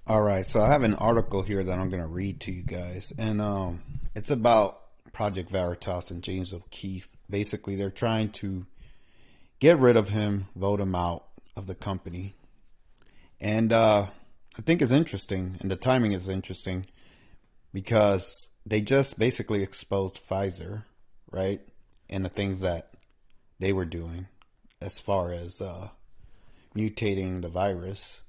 All right, so I have an article here that I'm going to read to you guys, and it's about Project Veritas and James O'Keefe. Basically, they're trying to get rid of him, vote him out of the company, and I think it's interesting, and the timing is interesting because they just basically exposed Pfizer, right, and the things that they were doing as far as mutating the virus.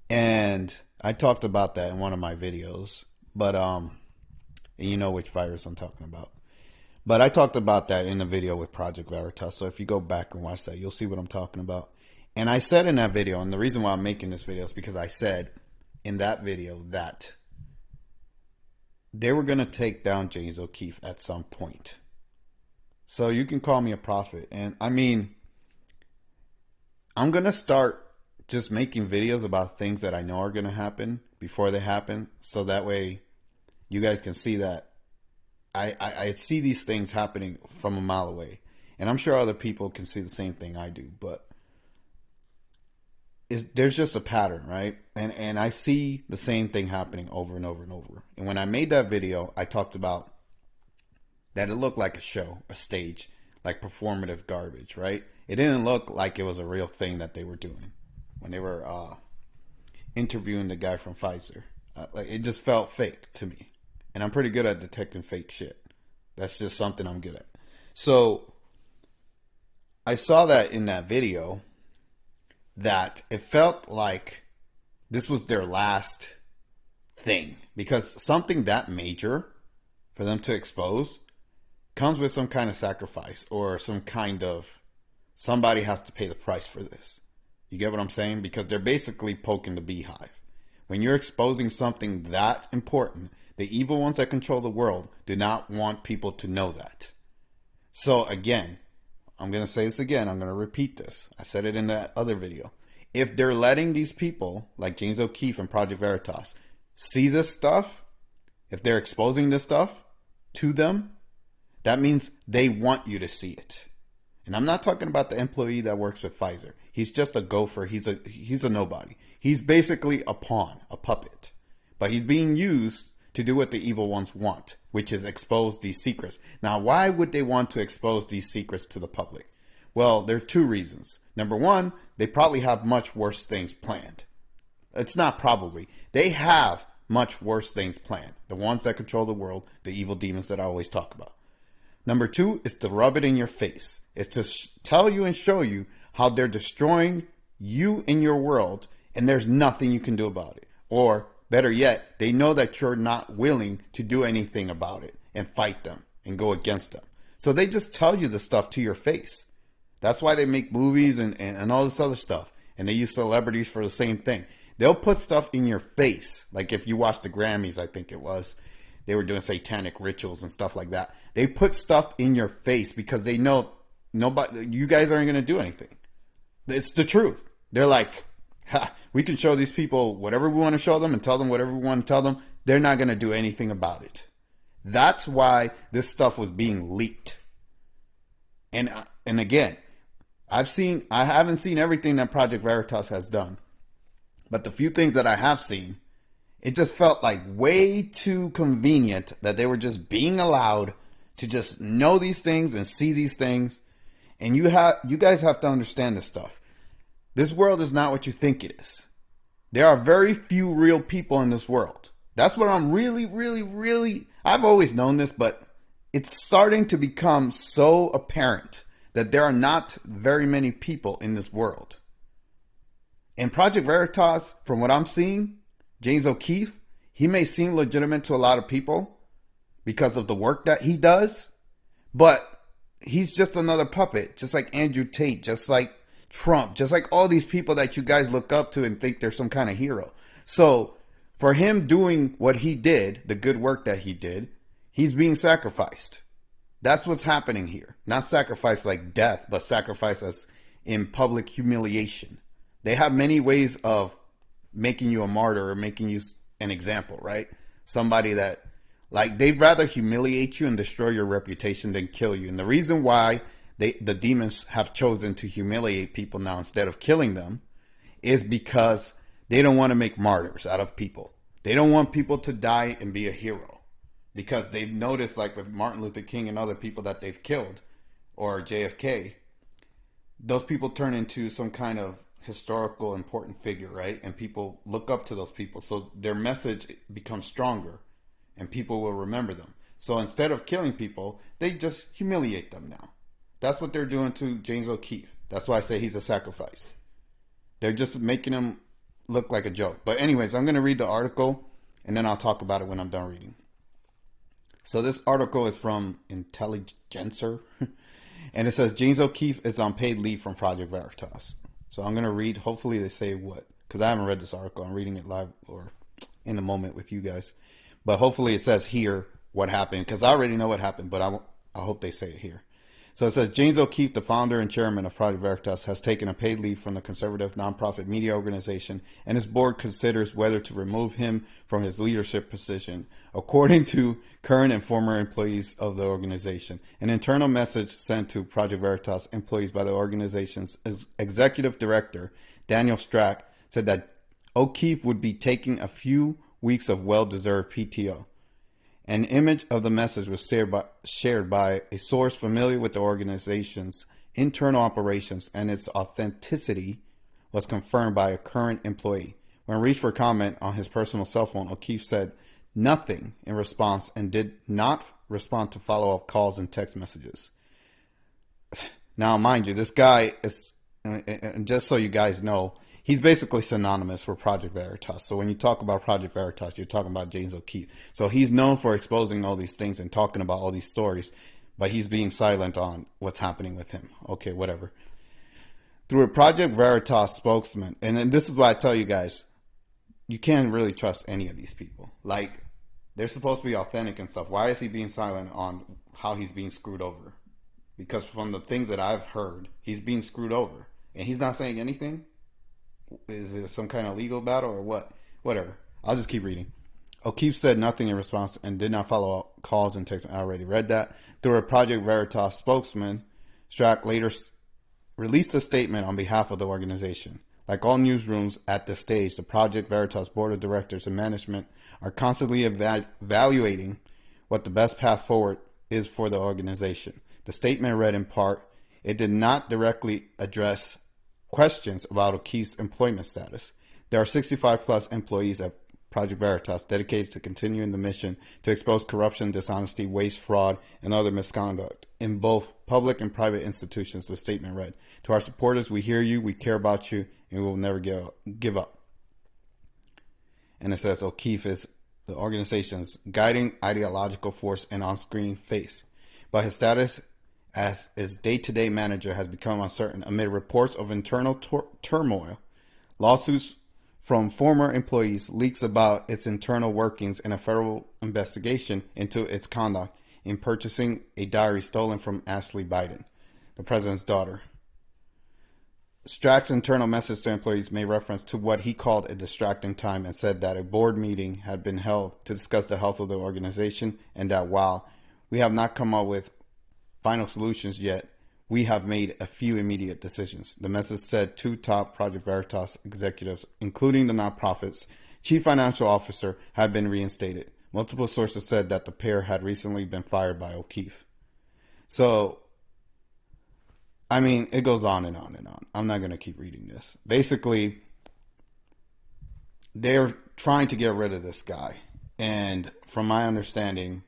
And I talked about that in one of my videos, but and you know which virus I'm talking about. But I talked about that in the video with Project Veritas. So if you go back and watch that, you'll see what I'm talking about. And I said in that video, and the reason why I'm making this video is because I said in that video that they were going to take down James O'Keefe at some point. So you can call me a prophet. And I mean, I'm going to start just making videos about things that I know are going to happen before they happen. So that way you guys can see that I see these things happening from a mile away. And I'm sure other people can see the same thing I do. But there's just a pattern, right? And I see the same thing happening over and over and over. And when I made that video, I talked about that it looked like a show, a stage, like performative garbage, right? It didn't look like it was a real thing that they were doing when they were interviewing the guy from Pfizer. Like, it just felt fake to me. And I'm pretty good at detecting fake shit. That's just something I'm good at. So I saw that in that video that it felt like this was their last thing. Because something that major for them to expose comes with some kind of sacrifice or some kind of somebody has to pay the price for this. You get what I'm saying? Because they're basically poking the beehive. When you're exposing something that important, the evil ones that control the world do not want people to know that. So again, I'm going to say this again. I'm going to repeat this. I said it in that other video. If they're letting these people like James O'Keefe and Project Veritas see this stuff, if they're exposing this stuff to them, that means they want you to see it. And I'm not talking about the employee that works with Pfizer. He's just a gopher. He's a nobody. He's basically a pawn, a puppet. But he's being used to do what the evil ones want, which is expose these secrets. Now, why would they want to expose these secrets to the public? Well, there are two reasons. Number one, they probably have much worse things planned. It's not probably. They have much worse things planned. The ones that control the world, the evil demons that I always talk about. Number two is to rub it in your face. It's to tell you and show you how they're destroying you in your world and there's nothing you can do about it. Or better yet, they know that you're not willing to do anything about it and fight them and go against them. So they just tell you the stuff to your face. That's why they make movies and all this other stuff. And they use celebrities for the same thing. They'll put stuff in your face. Like if you watch the Grammys, I think it was, they were doing satanic rituals and stuff like that. They put stuff in your face because they know you guys aren't going to do anything. It's the truth. They're like, we can show these people whatever we want to show them and tell them whatever we want to tell them. They're not going to do anything about it. That's why this stuff was being leaked. And again, I haven't seen everything that Project Veritas has done. But the few things that I have seen, it just felt like way too convenient that they were just being allowed to just know these things and see these things. And you guys have to understand this stuff. This world is not what you think it is. There are very few real people in this world. That's what I'm really, I've always known this, but it's starting to become so apparent that there are not very many people in this world. And Project Veritas, from what I'm seeing, James O'Keefe, he may seem legitimate to a lot of people because of the work that he does, but he's just another puppet, just like Andrew Tate, just like Trump, just like all these people that you guys look up to and think they're some kind of hero. So for him doing what he did, the good work that he did, he's being sacrificed. That's what's happening here. Not sacrifice like death, but sacrifice as in public humiliation. They have many ways of making you a martyr or making you an example, right? Somebody that, like, they'd rather humiliate you and destroy your reputation than kill you. And the reason why the demons have chosen to humiliate people now instead of killing them is because They don't want to make martyrs out of people. They don't want people to die and be a hero, because they've noticed, like with Martin Luther King and other people that they've killed, or JFK, those people turn into some kind of historical important figure, right? And people look up to those people. So their message becomes stronger and people will remember them. So instead of killing people, they just humiliate them now. That's what they're doing to James O'Keefe. That's why I say he's a sacrifice. They're just making him look like a joke. But anyways, I'm going to read the article and then I'll talk about it when I'm done reading. So this article is from Intelligencer. And it says James O'Keefe is on paid leave from Project Veritas. So I'm going to read. Hopefully they say what. Because I haven't read this article. I'm reading it live or in the moment with you guys. But hopefully it says here what happened. Because I already know what happened. But I hope they say it here. So it says James O'Keefe, the founder and chairman of Project Veritas, has taken a paid leave from the conservative nonprofit media organization, and his board considers whether to remove him from his leadership position, according to current and former employees of the organization. An internal message sent to Project Veritas employees by the organization's executive director, Daniel Strack, said that O'Keefe would be taking a few weeks of well-deserved PTO. An image of the message was shared by a source familiar with the organization's internal operations, and its authenticity was confirmed by a current employee. When reached for comment on his personal cell phone, O'Keefe said nothing in response and did not respond to follow-up calls and text messages. Now, mind you, this guy is, and just so you guys know, he's basically synonymous with Project Veritas. So when you talk about Project Veritas, you're talking about James O'Keefe. So he's known for exposing all these things and talking about all these stories, but he's being silent on what's happening with him. Okay, whatever. Through a Project Veritas spokesman, and then this is why I tell you guys, you can't really trust any of these people. Like, they're supposed to be authentic and stuff. Why is he being silent on how he's being screwed over? Because from the things that I've heard, he's being screwed over. And he's not saying anything? Is it some kind of legal battle or what? Whatever. I'll just keep reading. O'Keefe said nothing in response and did not follow up calls and texts. I already read that. Through a Project Veritas spokesman, Strack later released a statement on behalf of the organization. Like all newsrooms at this stage, the Project Veritas board of directors and management are constantly evaluating what the best path forward is for the organization. The statement read in part, it did not directly address questions about O'Keefe's employment status. There are 65 plus employees at Project Veritas dedicated to continuing the mission to expose corruption, dishonesty, waste, fraud, and other misconduct in both public and private institutions, the statement read. To our supporters, we hear you, we care about you, and we will never give up. And it says O'Keefe is the organization's guiding ideological force and on-screen face. But his status as its day-to-day manager has become uncertain amid reports of internal turmoil, lawsuits from former employees, leaks about its internal workings, and a federal investigation into its conduct in purchasing a diary stolen from Ashley Biden, the president's daughter. Strack's internal message to employees made reference to what he called a distracting time and said that a board meeting had been held to discuss the health of the organization and that while we have not come up with final solutions yet, we have made a few immediate decisions. The message said two top Project Veritas executives, including the nonprofit's chief financial officer, had been reinstated. Multiple sources said that the pair had recently been fired by O'Keefe. So, I mean, it goes on and on and on. I'm not going to keep reading this. Basically, they're trying to get rid of this guy. And from my understanding,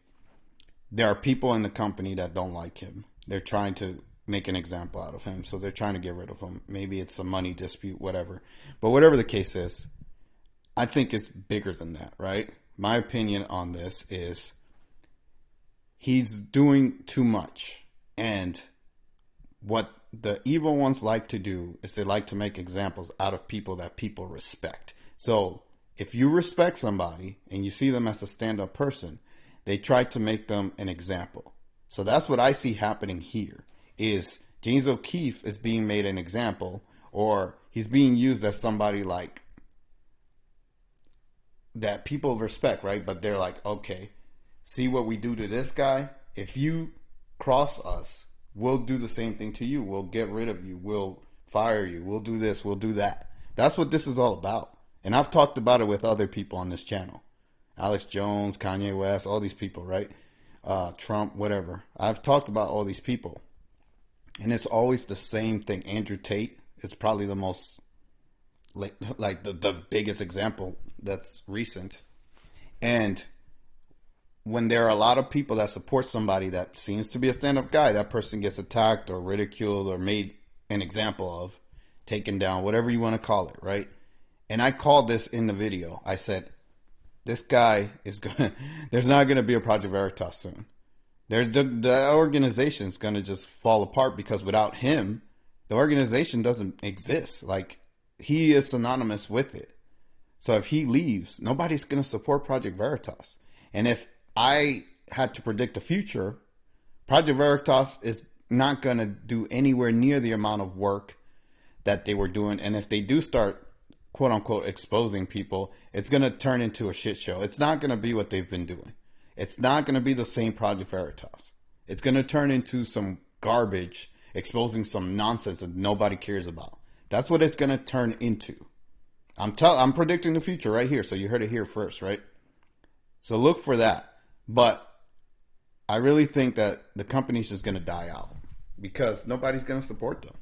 there are people in the company that don't like him. They're trying to make an example out of him. So they're trying to get rid of him. Maybe it's a money dispute, whatever. But whatever the case is, I think it's bigger than that, right? My opinion on this is he's doing too much. And what the evil ones like to do is they like to make examples out of people that people respect. So if you respect somebody and you see them as a stand-up person, they try to make them an example. So that's what I see happening here, is James O'Keefe is being made an example, or he's being used as somebody like that people respect, right? But they're like, okay, see what we do to this guy? If you cross us, we'll do the same thing to you. We'll get rid of you. We'll fire you. We'll do this. We'll do that. That's what this is all about. And I've talked about it with other people on this channel. Alex Jones, Kanye West, all these people, right? Trump, whatever. I've talked about all these people. And it's always the same thing. Andrew Tate is probably the most, like the biggest example that's recent. And when there are a lot of people that support somebody that seems to be a stand-up guy, that person gets attacked or ridiculed or made an example of, taken down, whatever you want to call it, right? And I called this in the video. I said, this guy is going there's not going to be a Project Veritas soon. The organization is going to just fall apart because without him, the organization doesn't exist. Like, he is synonymous with it. So if he leaves, nobody's going to support Project Veritas. And if I had to predict the future, Project Veritas is not going to do anywhere near the amount of work that they were doing. And if they do start, quote unquote, exposing people, it's going to turn into a shit show. It's not going to be what they've been doing. It's not going to be the same Project Veritas. It's going to turn into some garbage, exposing some nonsense that nobody cares about. That's what it's going to turn into. I'm predicting the future right here. So you heard it here first, right? So look for that. But I really think that the company's just going to die out because nobody's going to support them.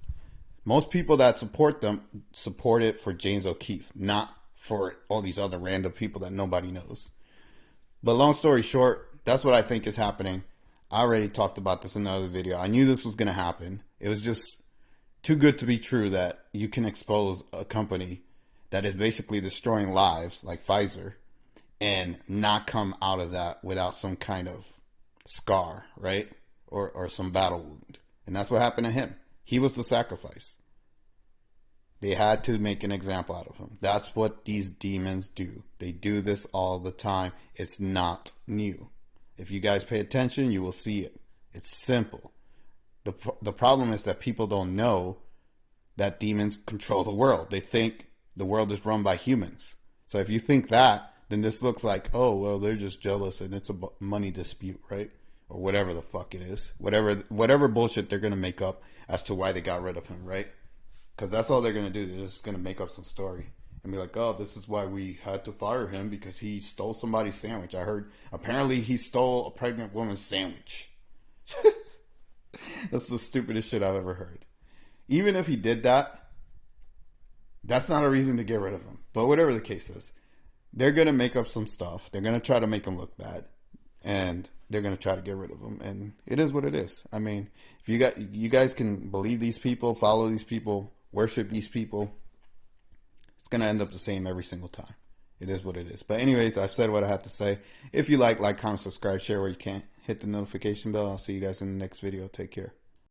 Most people that support them support it for James O'Keefe, not for all these other random people that nobody knows. But long story short, that's what I think is happening. I already talked about this in another video. I knew this was going to happen. It was just too good to be true that you can expose a company that is basically destroying lives like Pfizer and not come out of that without some kind of scar, right? Or some battle wound. And that's what happened to him. He was the sacrifice. They had to make an example out of him. That's what these demons do. They do this all the time. It's not new. If you guys pay attention, you will see it. It's simple. The problem is that people don't know that demons control the world. They think the world is run by humans. So if you think that, then this looks like, oh, well, they're just jealous and it's a money dispute, right? Or whatever the fuck it is. Whatever bullshit they're going to make up as to why they got rid of him, right? Because that's all they're going to do. They're just going to make up some story and be like, oh, this is why we had to fire him because he stole somebody's sandwich. I heard apparently he stole a pregnant woman's sandwich. That's the stupidest shit I've ever heard. Even if he did that, that's not a reason to get rid of him. But whatever the case is, they're going to make up some stuff. They're going to try to make him look bad. And they're going to try to get rid of him. And it is what it is. I mean, if you guys can believe these people, follow these people, worship these people, it's going to end up the same every single time. It is what it is. But anyways, I've said what I have to say. If you like, comment, subscribe, share where you can. Hit the notification bell. I'll see you guys in the next video. Take care.